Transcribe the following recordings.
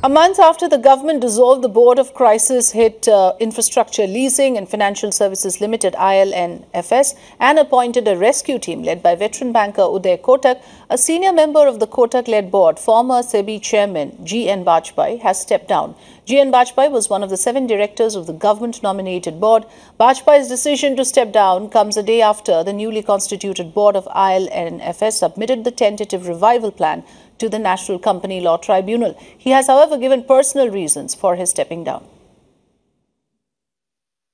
A month after the government dissolved the board of crisis-hit infrastructure leasing and financial services limited IL&FS and appointed a rescue team led by veteran banker Uday Kotak, a senior member of the Kotak-led board, former SEBI Chairman GN Bajpai, has stepped down. GN Bajpai was one of the 7 directors of the government-nominated board. Bajpai's decision to step down comes a day after the newly constituted board of IL&FS submitted the tentative revival plan to the National Company Law Tribunal. He has, however, given personal reasons for his stepping down.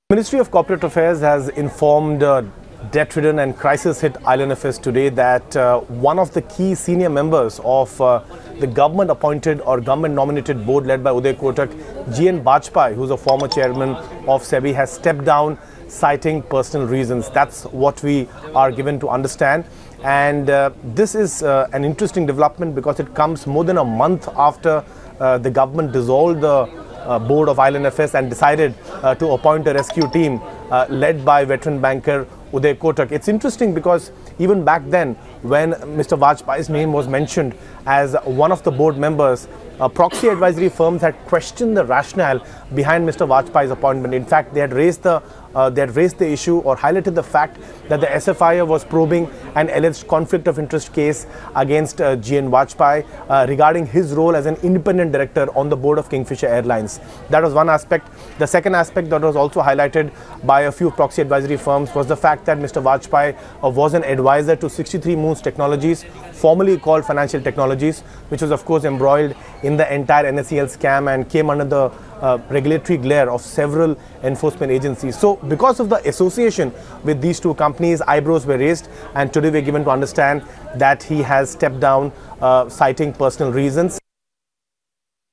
The Ministry of Corporate Affairs has informed debt-ridden and crisis-hit IL&FS today that one of the key senior members of the government-appointed or government-nominated board led by Uday Kotak, GN Bajpai, who's a former chairman of SEBI, has stepped down citing personal reasons. That's what we are given to understand. And this is an interesting development because it comes more than a month after the government dissolved the board of IL&FS and decided to appoint a rescue team led by veteran banker Uday Kotak. It's interesting because even back then, when Mr. Bajpai's name was mentioned as one of the board members, proxy advisory firms had questioned the rationale behind Mr. Bajpai's appointment. In fact, they had raised the issue or highlighted the fact that the SFIR was probing an alleged conflict of interest case against GN Bajpai regarding his role as an independent director on the board of Kingfisher Airlines. That was one aspect. The second aspect that was also highlighted by a few proxy advisory firms was the fact that Mr. Bajpai was an advisor to 63 Moons Technologies, formerly called Financial Technologies, which was of course embroiled in the entire NSEL scam and came under the regulatory glare of several enforcement agencies. So because of the association with these two companies, eyebrows were raised, and today we're given to understand that he has stepped down citing personal reasons.